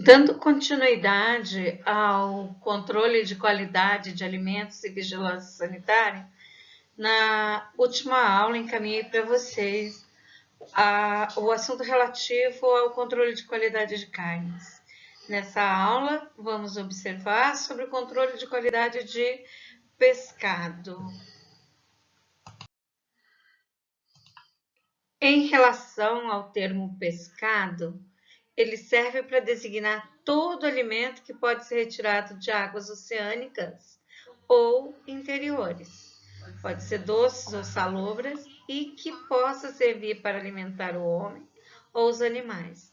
Dando continuidade ao controle de qualidade de alimentos e vigilância sanitária, na última aula encaminhei para vocês o assunto relativo ao controle de qualidade de carnes. Nessa aula, vamos observar sobre o controle de qualidade de pescado. Em relação ao termo pescado, ele serve para designar todo alimento que pode ser retirado de águas oceânicas ou interiores. Pode ser doces ou salobras e que possa servir para alimentar o homem ou os animais.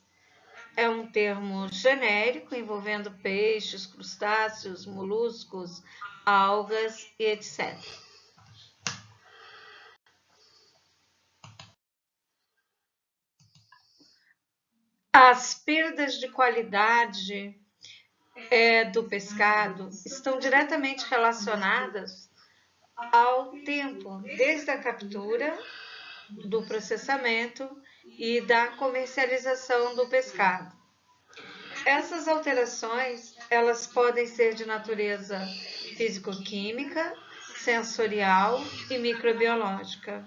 É um termo genérico envolvendo peixes, crustáceos, moluscos, algas e etc. As perdas de qualidade do pescado estão diretamente relacionadas ao tempo, desde a captura, do processamento e da comercialização do pescado. Essas alterações, elas podem ser de natureza físico-química, sensorial e microbiológica.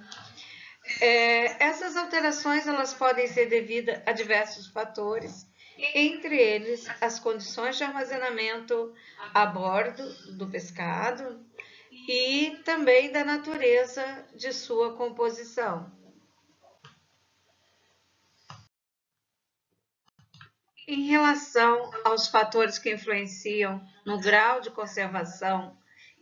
Essas alterações, elas podem ser devidas a diversos fatores, entre eles as condições de armazenamento a bordo do pescado e também da natureza de sua composição. Em relação aos fatores que influenciam no grau de conservação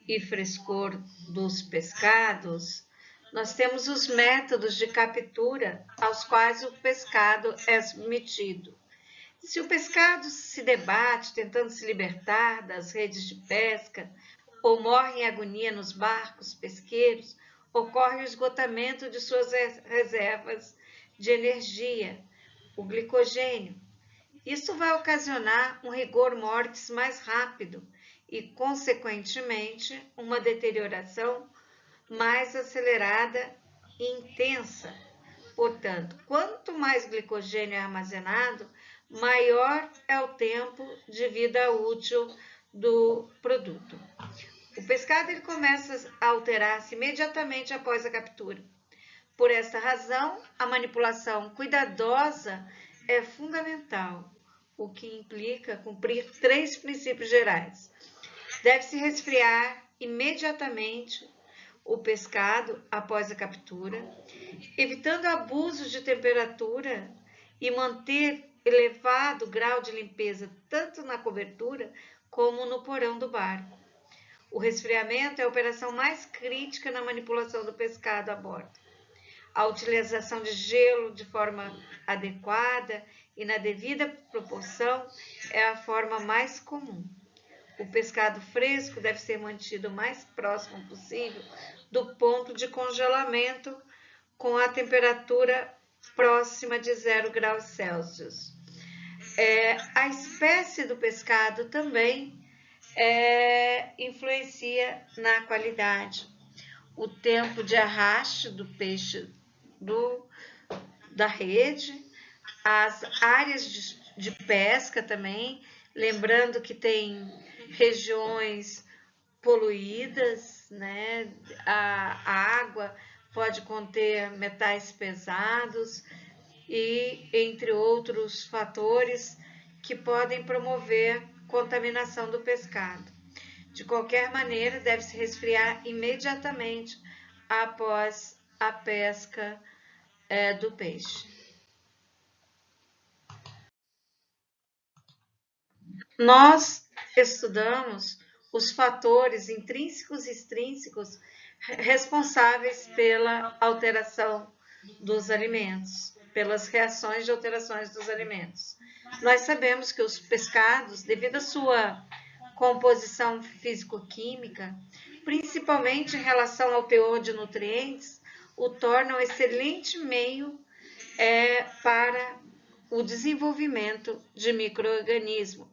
e frescor dos pescados, nós temos os métodos de captura aos quais o pescado é submetido. Se o pescado se debate tentando se libertar das redes de pesca ou morre em agonia nos barcos pesqueiros, ocorre o esgotamento de suas reservas de energia, o glicogênio. Isso vai ocasionar um rigor mortis mais rápido e, consequentemente, uma deterioração mais acelerada e intensa. Portanto, quanto mais glicogênio é armazenado, maior é o tempo de vida útil do produto. O pescado ele começa a alterar-se imediatamente após a captura. Por essa razão, a manipulação cuidadosa é fundamental, o que implica cumprir 3 princípios gerais. Deve-se resfriar imediatamente o pescado após a captura, evitando abusos de temperatura e manter elevado grau de limpeza tanto na cobertura como no porão do barco. O resfriamento é a operação mais crítica na manipulação do pescado a bordo. A utilização de gelo de forma adequada e na devida proporção é a forma mais comum. O pescado fresco deve ser mantido o mais próximo possível do ponto de congelamento, com a temperatura próxima de 0 graus Celsius. A espécie do pescado também influencia na qualidade. O tempo de arraste do peixe da rede, as áreas de pesca também, lembrando que tem regiões poluídas, né? A água pode conter metais pesados e entre outros fatores que podem promover contaminação do pescado. De qualquer maneira, deve-se resfriar imediatamente após a pesca do peixe. Nós estudamos os fatores intrínsecos e extrínsecos responsáveis pela alteração dos alimentos, pelas reações de alterações dos alimentos. Nós sabemos que os pescados, devido à sua composição físico-química, principalmente em relação ao teor de nutrientes, o tornam excelente meio para o desenvolvimento de micro-organismos.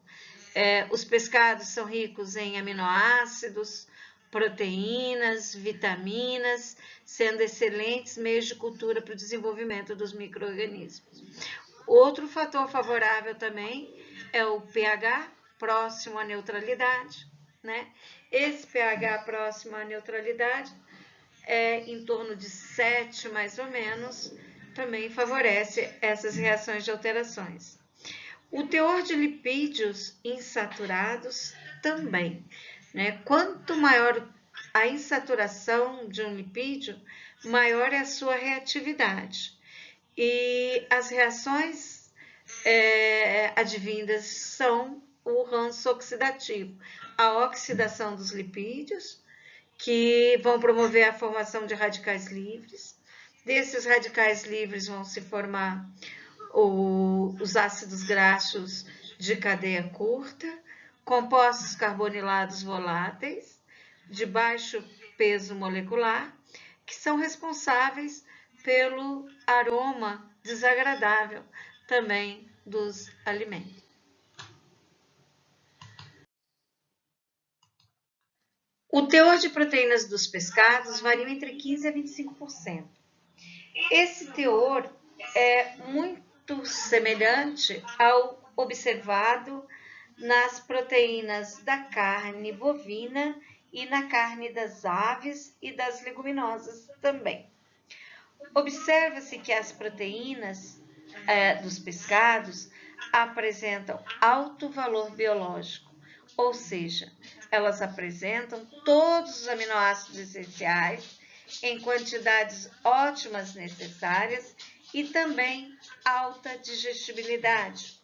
Os pescados são ricos em aminoácidos, proteínas, vitaminas, sendo excelentes meios de cultura para o desenvolvimento dos micro-organismos. Outro fator favorável também é o pH próximo à neutralidade, né? Esse pH próximo à neutralidade é em torno de 7 mais ou menos, também favorece essas reações de alterações. O teor de lipídios insaturados também, né? Quanto maior a insaturação de um lipídio, maior é a sua reatividade. E as reações advindas são o ranço oxidativo, a oxidação dos lipídios, que vão promover a formação de radicais livres. Desses radicais livres vão se formar os ácidos graxos de cadeia curta, compostos carbonilados voláteis, de baixo peso molecular, que são responsáveis pelo aroma desagradável também dos alimentos. O teor de proteínas dos pescados varia entre 15% a 25%. Esse teor é muito semelhante ao observado nas proteínas da carne bovina e na carne das aves e das leguminosas também. Observa-se que as proteínas dos pescados apresentam alto valor biológico, ou seja, elas apresentam todos os aminoácidos essenciais em quantidades ótimas necessárias e também alta digestibilidade.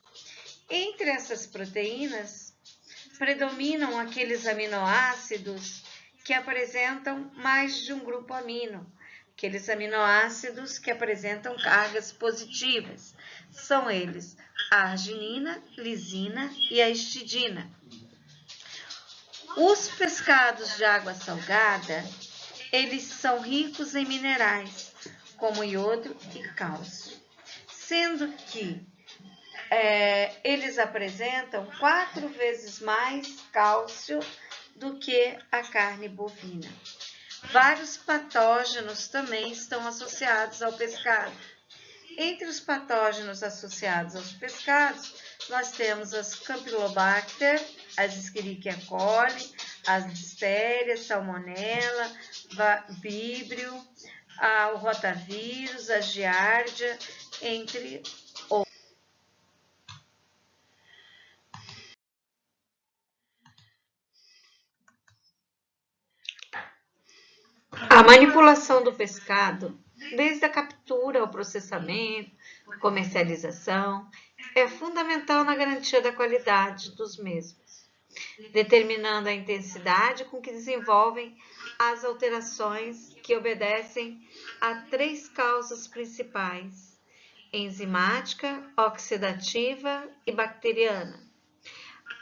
Entre essas proteínas, predominam aqueles aminoácidos que apresentam mais de um grupo amino, aqueles aminoácidos que apresentam cargas positivas. São eles a arginina, lisina e a histidina. Os pescados de água salgada, eles são ricos em minerais, como iodo e cálcio, sendo que eles apresentam 4 vezes mais cálcio do que a carne bovina. Vários patógenos também estão associados ao pescado. Entre os patógenos associados aos pescados, nós temos as Campylobacter, as Escherichia coli, as Listeria, Salmonella, Vibrio, o rotavírus, a Giardia, entre outros. A manipulação do pescado, desde a captura ao processamento, comercialização, é fundamental na garantia da qualidade dos mesmos, determinando a intensidade com que desenvolvem as alterações que obedecem a 3 causas principais: enzimática, oxidativa e bacteriana.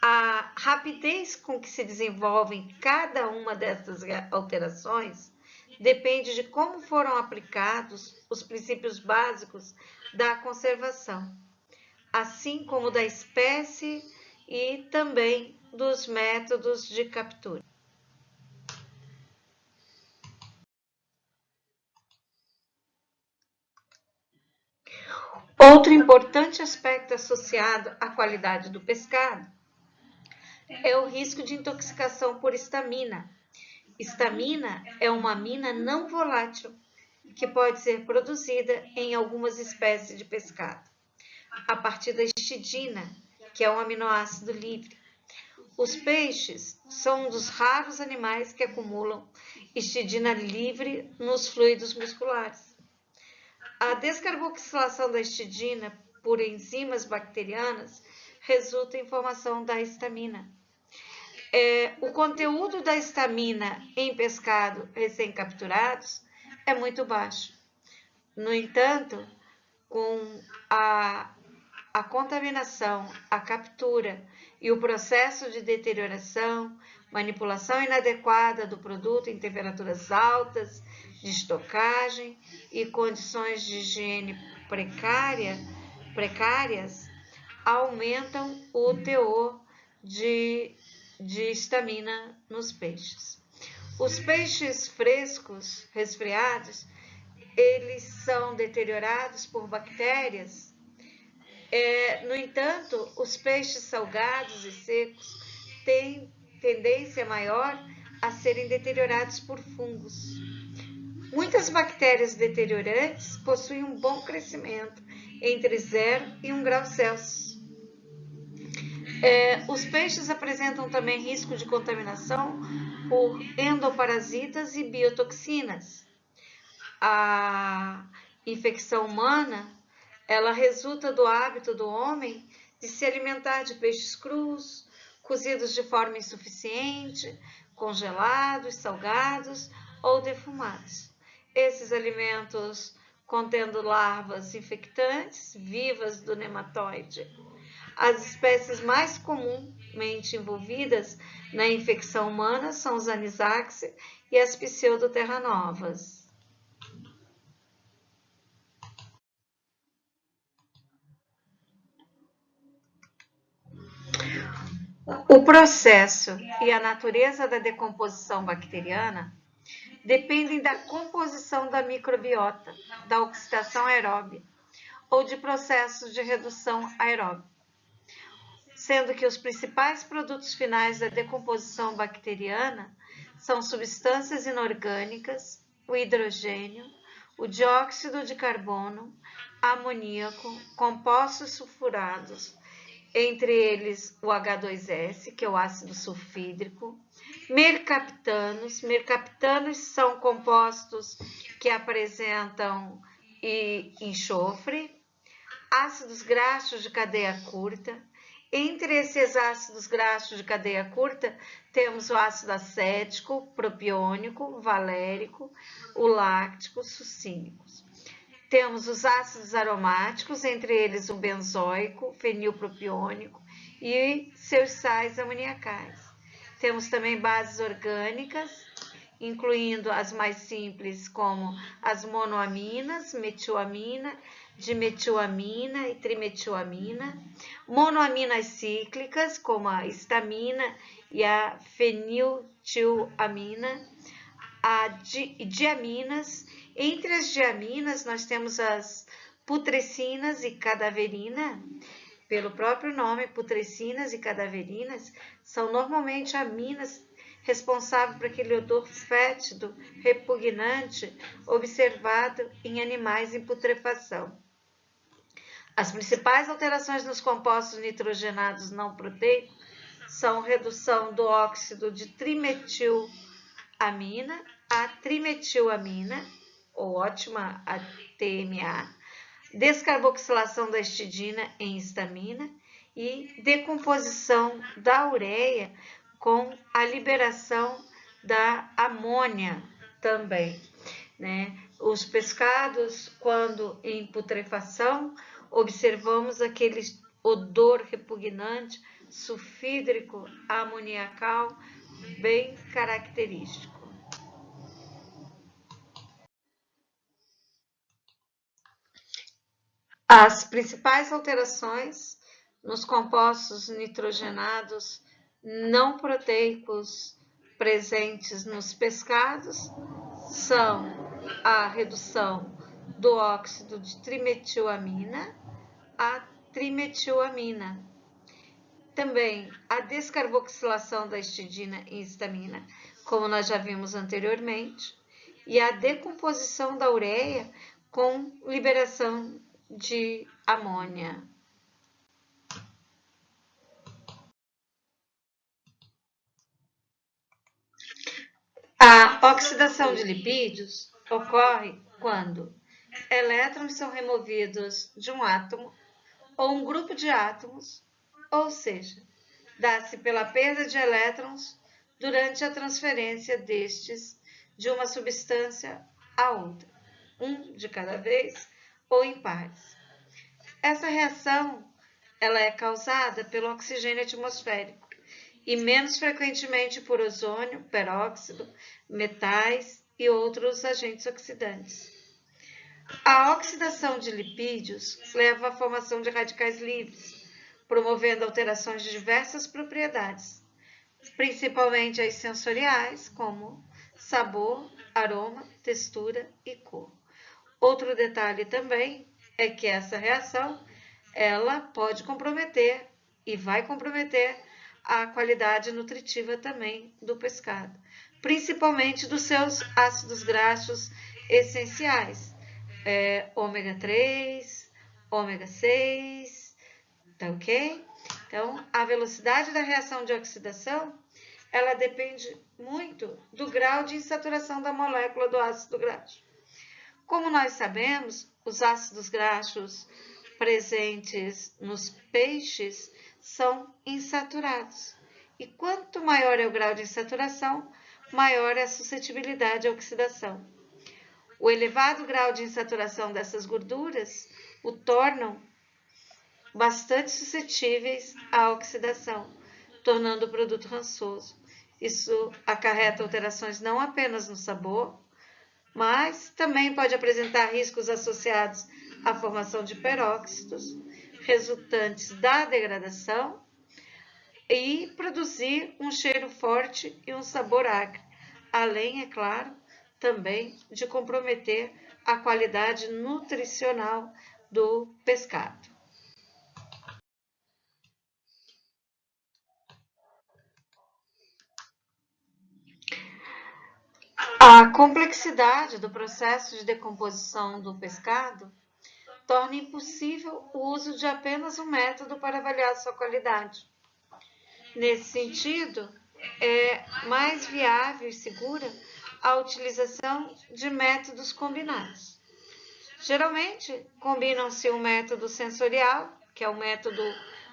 A rapidez com que se desenvolvem cada uma dessas alterações depende de como foram aplicados os princípios básicos da conservação, assim como da espécie e também dos métodos de captura. Outro importante aspecto associado à qualidade do pescado é o risco de intoxicação por histamina. Histamina é uma amina não volátil que pode ser produzida em algumas espécies de pescado, a partir da histidina, que é um aminoácido livre. Os peixes são um dos raros animais que acumulam histidina livre nos fluidos musculares. A descarboxilação da histidina por enzimas bacterianas resulta em formação da histamina. O conteúdo da histamina em pescado recém-capturados é muito baixo. No entanto, com a contaminação, a captura e o processo de deterioração, manipulação inadequada do produto em temperaturas altas, de estocagem e condições de higiene precárias, aumentam o teor de histamina nos peixes. Os peixes frescos, resfriados, eles são deteriorados por bactérias No entanto, os peixes salgados e secos têm tendência maior a serem deteriorados por fungos. Muitas bactérias deteriorantes possuem um bom crescimento entre 0 e 1 grau Celsius. Os peixes apresentam também risco de contaminação por endoparasitas e biotoxinas. A infecção humana, ela resulta do hábito do homem de se alimentar de peixes crus, cozidos de forma insuficiente, congelados, salgados ou defumados. Esses alimentos contendo larvas infectantes vivas do nematóide. As espécies mais comumente envolvidas na infecção humana são os Anisakis e as pseudoterranovas. O processo e a natureza da decomposição bacteriana dependem da composição da microbiota, da oxidação aeróbia ou de processos de redução aeróbia, sendo que os principais produtos finais da decomposição bacteriana são substâncias inorgânicas, o hidrogênio, o dióxido de carbono, amoníaco, compostos sulfurados, entre eles o H2S, que é o ácido sulfídrico, mercaptanos. Mercaptanos são compostos que apresentam enxofre, ácidos graxos de cadeia curta. Entre esses ácidos graxos de cadeia curta, temos o ácido acético, propiônico, valérico, o láctico, succínicos. Temos os ácidos aromáticos, entre eles o benzoico, fenilpropiônico e seus sais amoniacais. Temos também bases orgânicas, incluindo as mais simples, como as monoaminas, metilamina, dimetilamina e trimetilamina. Monoaminas cíclicas, como a histamina e a feniltilamina. Diaminas. Entre as diaminas, nós temos as putrecinas e cadaverina. Pelo próprio nome, putrecinas e cadaverinas são normalmente aminas responsáveis por aquele odor fétido, repugnante, observado em animais em putrefação. As principais alterações nos compostos nitrogenados não proteicos são redução do óxido de trimetilamina a trimetilamina, ou ótima a TMA, descarboxilação da histidina em histamina e decomposição da ureia com a liberação da amônia também, né? Os pescados, quando em putrefação, observamos aquele odor repugnante, sulfídrico, amoniacal, bem característico. As principais alterações nos compostos nitrogenados não proteicos presentes nos pescados são a redução do óxido de trimetilamina a trimetilamina. Também a descarboxilação da histidina em histamina, como nós já vimos anteriormente, e a decomposição da ureia com liberação de amônia. A oxidação de lipídios ocorre quando elétrons são removidos de um átomo ou um grupo de átomos, ou seja, dá-se pela perda de elétrons durante a transferência destes de uma substância a outra, um de cada vez ou em pares. Essa reação ela é causada pelo oxigênio atmosférico e menos frequentemente por ozônio, peróxido, metais e outros agentes oxidantes. A oxidação de lipídios leva à formação de radicais livres, promovendo alterações de diversas propriedades, principalmente as sensoriais, como sabor, aroma, textura e cor. Outro detalhe também é que essa reação ela pode comprometer e vai comprometer a qualidade nutritiva também do pescado, principalmente dos seus ácidos graxos essenciais, ômega 3, ômega 6, tá ok? Então, a velocidade da reação de oxidação, ela depende muito do grau de insaturação da molécula do ácido graxo. Como nós sabemos, os ácidos graxos presentes nos peixes são insaturados. E quanto maior é o grau de insaturação, maior é a suscetibilidade à oxidação. O elevado grau de insaturação dessas gorduras o tornam bastante suscetíveis à oxidação, tornando o produto rançoso. Isso acarreta alterações não apenas no sabor, mas também pode apresentar riscos associados à formação de peróxidos, resultantes da degradação, e produzir um cheiro forte e um sabor acre, além, é claro, também de comprometer a qualidade nutricional do pescado. A complexidade do processo de decomposição do pescado torna impossível o uso de apenas um método para avaliar sua qualidade. Nesse sentido, é mais viável e segura a utilização de métodos combinados. Geralmente, combinam-se um método sensorial, que é o método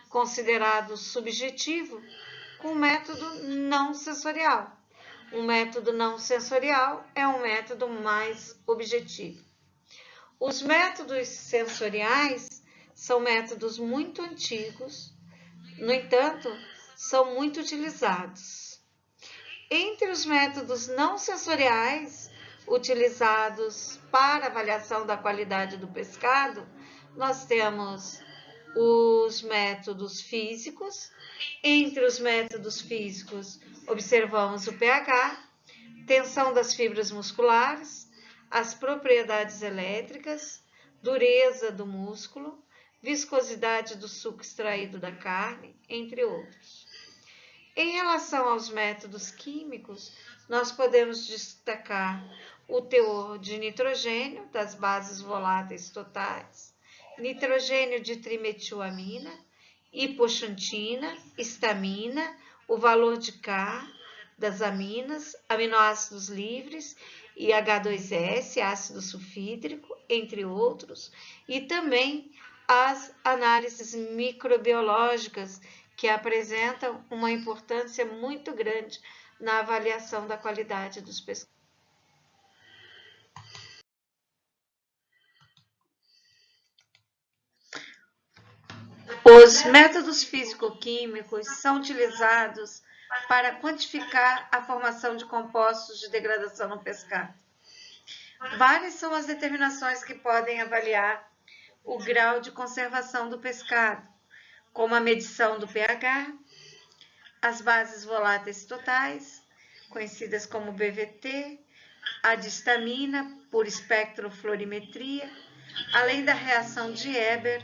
considerado subjetivo, com um método não sensorial. Um método não sensorial é um método mais objetivo. Os métodos sensoriais são métodos muito antigos, no entanto, são muito utilizados. Entre os métodos não sensoriais utilizados para avaliação da qualidade do pescado, nós temos os métodos físicos. Entre os métodos físicos, observamos o pH, tensão das fibras musculares, as propriedades elétricas, dureza do músculo, viscosidade do suco extraído da carne, entre outros. Em relação aos métodos químicos, nós podemos destacar o teor de nitrogênio das bases voláteis totais, nitrogênio de trimetilamina, hipoxantina, histamina, o valor de K das aminas, aminoácidos livres e H2S, ácido sulfídrico, entre outros, e também as análises microbiológicas que apresentam uma importância muito grande na avaliação da qualidade dos pescados. Os métodos físico-químicos são utilizados para quantificar a formação de compostos de degradação no pescado. Várias são as determinações que podem avaliar o grau de conservação do pescado, como a medição do pH, as bases voláteis totais, conhecidas como BVT, a distamina por espectrofluorimetria, além da reação de Haber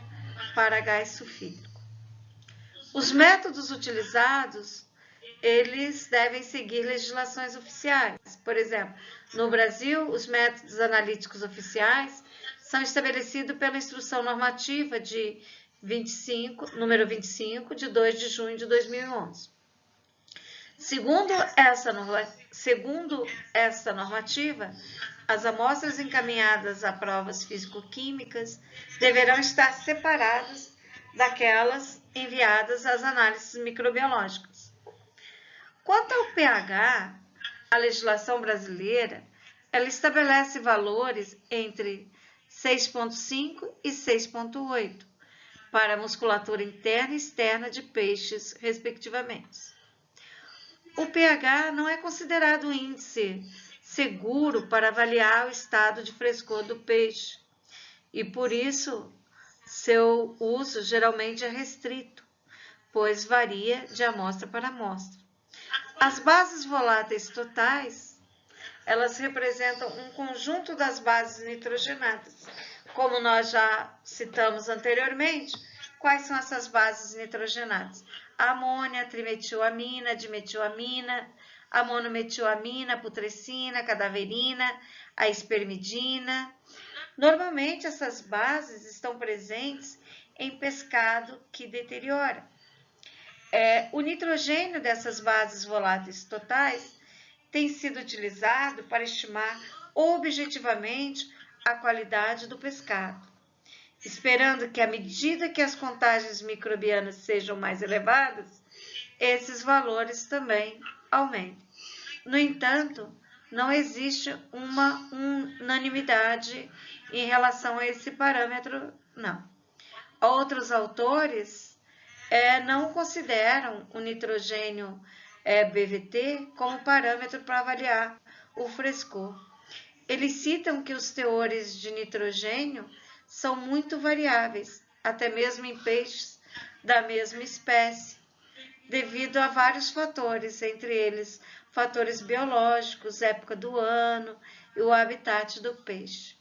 para gás sulfídrico. Os métodos utilizados, eles devem seguir legislações oficiais. Por exemplo, no Brasil, os métodos analíticos oficiais são estabelecidos pela Instrução Normativa de número 25, de 2 de junho de 2011. Segundo essa normativa, as amostras encaminhadas a provas físico-químicas deverão estar separadas daquelas enviadas às análises microbiológicas. Quanto ao pH, a legislação brasileira, ela estabelece valores entre 6,5 e 6,8 para a musculatura interna e externa de peixes, respectivamente. O pH não é considerado um índice seguro para avaliar o estado de frescor do peixe e, por isso, seu uso geralmente é restrito, pois varia de amostra para amostra. As bases voláteis totais, elas representam um conjunto das bases nitrogenadas. Como nós já citamos anteriormente, Quais são essas bases nitrogenadas? Amônia, trimetilamina, dimetilamina, a monometilamina, putrescina, cadaverina, a espermidina. Normalmente essas bases estão presentes em pescado que deteriora. O nitrogênio dessas bases voláteis totais tem sido utilizado para estimar objetivamente a qualidade do pescado, esperando que à medida que as contagens microbianas sejam mais elevadas, esses valores também aumentem. No entanto, não existe uma unanimidade em relação a esse parâmetro, não. Outros autores não consideram o nitrogênio BVT como parâmetro para avaliar o frescor. Eles citam que os teores de nitrogênio são muito variáveis, até mesmo em peixes da mesma espécie, devido a vários fatores, entre eles fatores biológicos, época do ano e o habitat do peixe.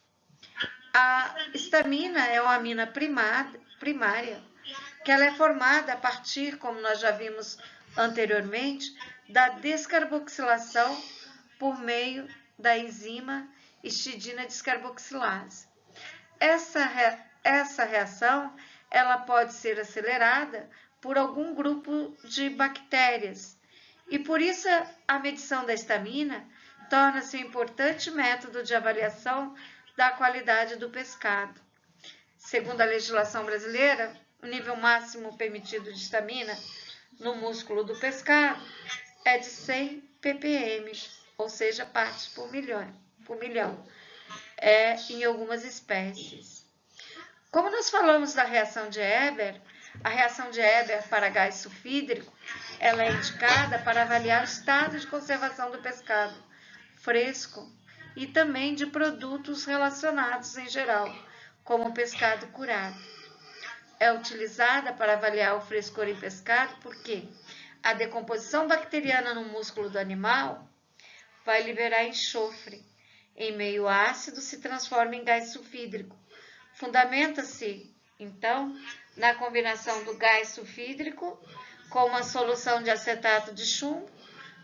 A histamina é uma amina primária, que ela é formada a partir, como nós já vimos anteriormente, da descarboxilação por meio da enzima histidina descarboxilase. Essa reação ela pode ser acelerada por algum grupo de bactérias e por isso a medição da histamina torna-se um importante método de avaliação da qualidade do pescado. Segundo a legislação brasileira, o nível máximo permitido de histamina no músculo do pescado é de 100 ppm, ou seja, partes por milhão, em algumas espécies. Como nós falamos da reação de Haber, a reação de Haber para gás sulfídrico, ela é indicada para avaliar o estado de conservação do pescado fresco e também de produtos relacionados em geral, como o pescado curado. É utilizada para avaliar o frescor em pescado porque a decomposição bacteriana no músculo do animal vai liberar enxofre. Em meio ácido se transforma em gás sulfídrico. Fundamenta-se, então, na combinação do gás sulfídrico com uma solução de acetato de chumbo,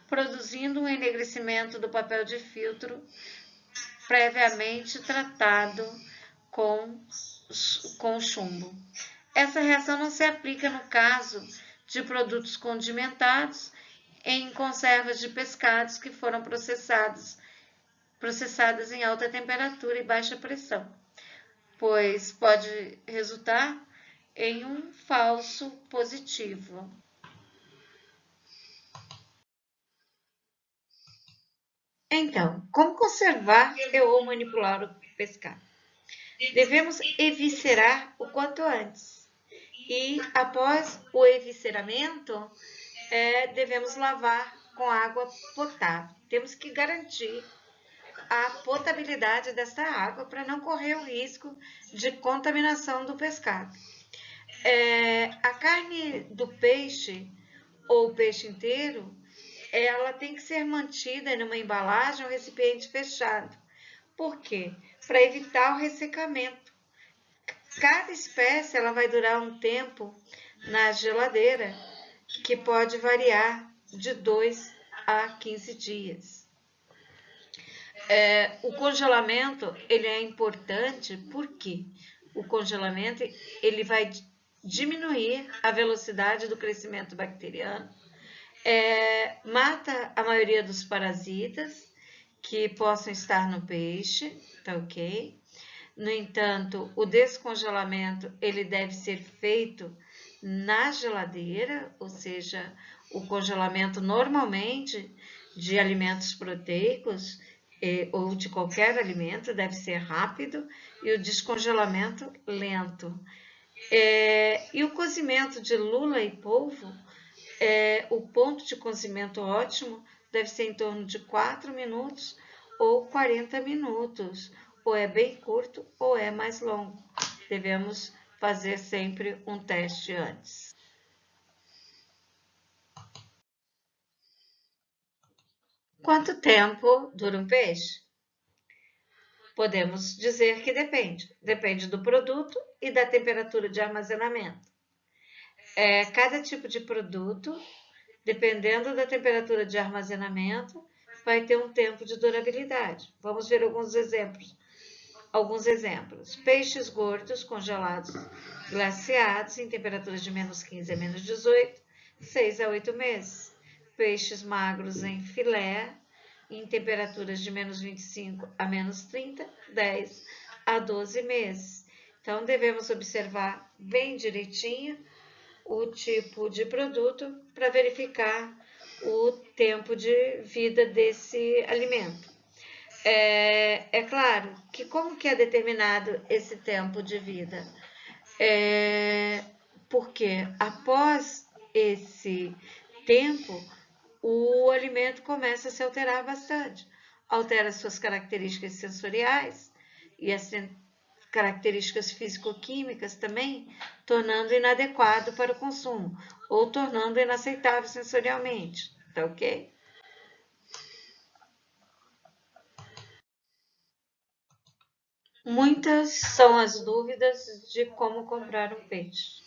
produzindo um enegrecimento do papel de filtro previamente tratado com chumbo. Essa reação não se aplica no caso de produtos condimentados em conservas de pescados que foram processadas em alta temperatura e baixa pressão, pois pode resultar em um falso positivo. Então, como conservar ou manipular o pescado? Devemos eviscerar o quanto antes. E após o evisceramento, devemos lavar com água potável. Temos que garantir a potabilidade desta água para não correr o risco de contaminação do pescado. A carne do peixe ou peixe inteiro, ela tem que ser mantida numa embalagem ou recipiente fechado. Por quê? Para evitar o ressecamento. Cada espécie ela vai durar um tempo na geladeira, que pode variar de 2 a 15 dias. O congelamento ele é importante porque o congelamento ele vai diminuir a velocidade do crescimento bacteriano, mata a maioria dos parasitas que possam estar no peixe, tá ok? No entanto, o descongelamento ele deve ser feito na geladeira, ou seja, o congelamento normalmente de alimentos proteicos ou de qualquer alimento deve ser rápido e o descongelamento lento. E o cozimento de lula e polvo, o ponto de cozimento ótimo deve ser em torno de 4 minutos ou 40 minutos, ou é bem curto ou é mais longo. Devemos fazer sempre um teste antes. Quanto tempo dura um peixe? Podemos dizer que depende. Depende do produto e da temperatura de armazenamento. Cada tipo de produto, dependendo da temperatura de armazenamento, vai ter um tempo de durabilidade. Vamos ver alguns exemplos. Peixes gordos congelados glaciados em temperaturas de menos 15 a menos 18, 6 a 8 meses. Peixes magros em filé em temperaturas de menos 25 a menos 30, 10 a 12 meses. Então, devemos observar bem direitinho o tipo de produto para verificar o tempo de vida desse alimento. É claro que como que é determinado esse tempo de vida? Porque após esse tempo, o alimento começa a se alterar bastante. Altera suas características sensoriais e as características físico-químicas também, tornando inadequado para o consumo ou tornando inaceitável sensorialmente. Tá ok? Muitas são as dúvidas de como comprar um peixe.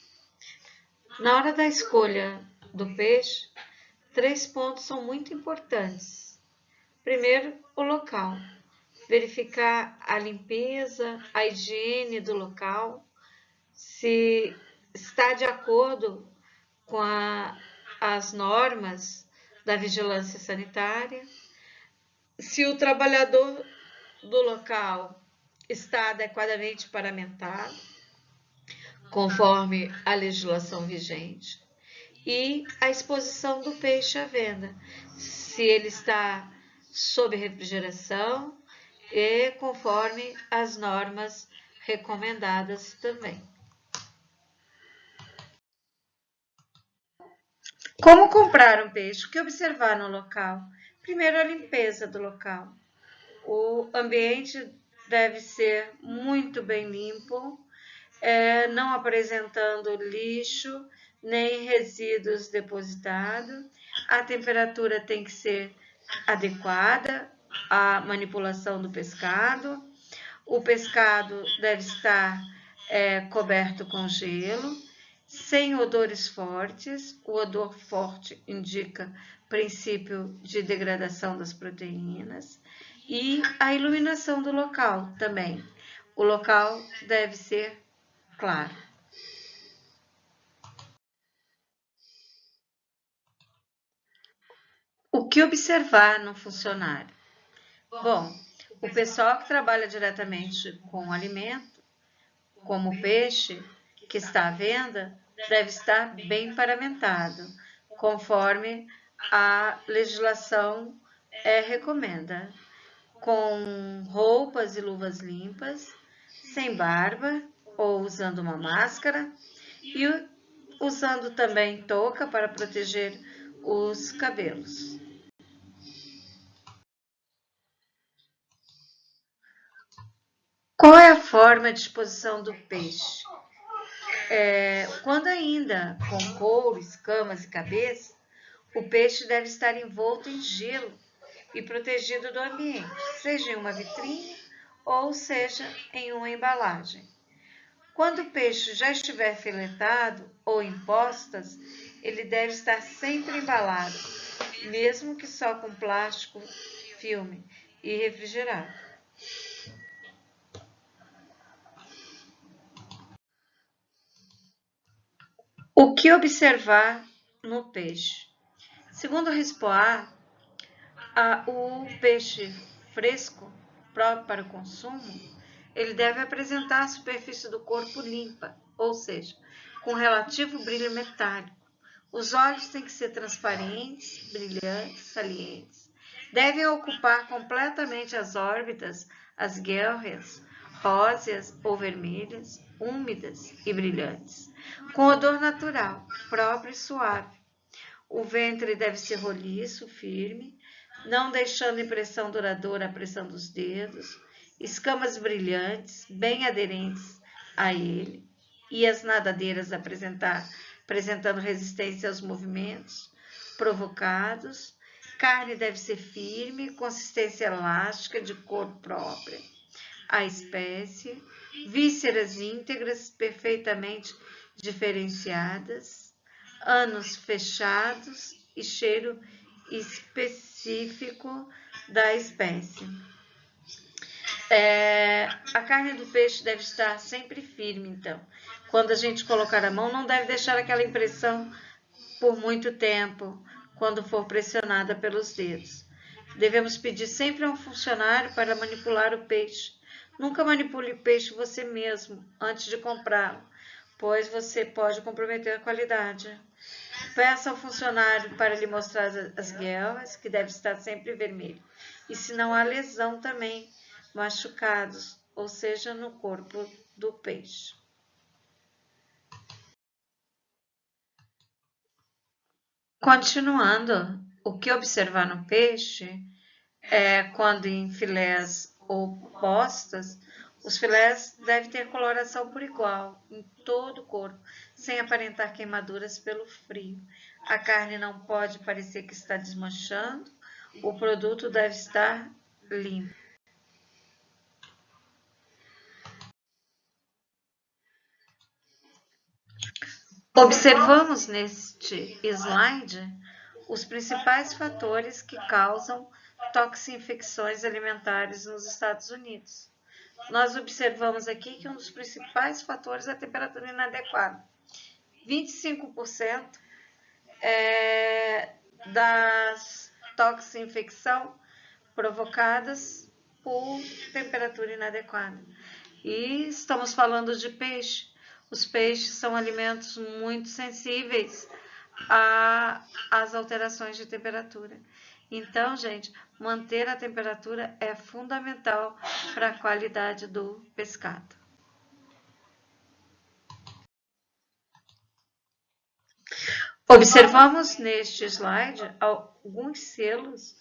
Na hora da escolha do peixe, 3 pontos são muito importantes. Primeiro, o local. Verificar a limpeza, a higiene do local, se está de acordo com as normas da vigilância sanitária, se o trabalhador do local está adequadamente paramentado, conforme a legislação vigente, e a exposição do peixe à venda, se ele está sob refrigeração e conforme as normas recomendadas também. Como comprar um peixe? O que observar no local? Primeiro, a limpeza do local. O ambiente deve ser muito bem limpo, não apresentando lixo nem resíduos depositados. A temperatura tem que ser adequada à manipulação do pescado. O pescado deve estar coberto com gelo, sem odores fortes. O odor forte indica princípio de degradação das proteínas. E a iluminação do local também. O local deve ser claro. O que observar no funcionário? Bom, o pessoal que trabalha diretamente com o alimento, como o peixe que está à venda, deve estar bem paramentado, conforme a legislação recomenda, com roupas e luvas limpas, sem barba ou usando uma máscara e usando também touca para proteger os cabelos. Qual é a forma de exposição do peixe? Quando ainda com couro, escamas e cabeça, o peixe deve estar envolto em gelo e protegido do ambiente, seja em uma vitrine ou seja em uma embalagem. Quando o peixe já estiver filetado ou em postas, ele deve estar sempre embalado, mesmo que só com plástico, filme e refrigerado. O que observar no peixe? Segundo o Rispoar, o peixe fresco, próprio para o consumo, ele deve apresentar a superfície do corpo limpa, ou seja, com relativo brilho metálico. Os olhos têm que ser transparentes, brilhantes, salientes. Devem ocupar completamente as órbitas, as guelras, róseas ou vermelhas, úmidas e brilhantes, com odor natural, próprio e suave. O ventre deve ser roliço, firme, não deixando impressão duradoura a pressão dos dedos, escamas brilhantes, bem aderentes a ele, e as nadadeiras apresentando resistência aos movimentos provocados. Carne deve ser firme, consistência elástica, de cor própria à espécie, vísceras íntegras, perfeitamente diferenciadas, anos fechados e cheiro específico da espécie. A carne do peixe deve estar sempre firme, então. Quando a gente colocar a mão, não deve deixar aquela impressão por muito tempo, quando for pressionada pelos dedos. Devemos pedir sempre a um funcionário para manipular o peixe. Nunca manipule o peixe você mesmo antes de comprá-lo, pois você pode comprometer a qualidade. Peça ao funcionário para lhe mostrar as guelras, que deve estar sempre vermelho, e se não há lesão também, machucados, ou seja, no corpo do peixe. Continuando, o que observar no peixe é quando em filés ou postas, os filés devem ter coloração por igual em todo o corpo, sem aparentar queimaduras pelo frio. A carne não pode parecer que está desmanchando, o produto deve estar limpo. Observamos neste slide os principais fatores que causam toxinfecções alimentares nos Estados Unidos. Nós observamos aqui que um dos principais fatores é a temperatura inadequada. 25% das toxinfecções provocadas por temperatura inadequada. E estamos falando de peixe. Os peixes são alimentos muito sensíveis às alterações de temperatura. Então, gente, manter a temperatura é fundamental para a qualidade do pescado. Observamos neste slide alguns selos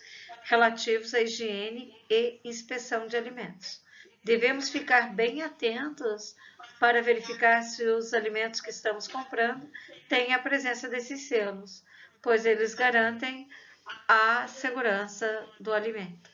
relativos à higiene e inspeção de alimentos. Devemos ficar bem atentos para verificar se os alimentos que estamos comprando têm a presença desses selos, pois eles garantem a segurança do alimento.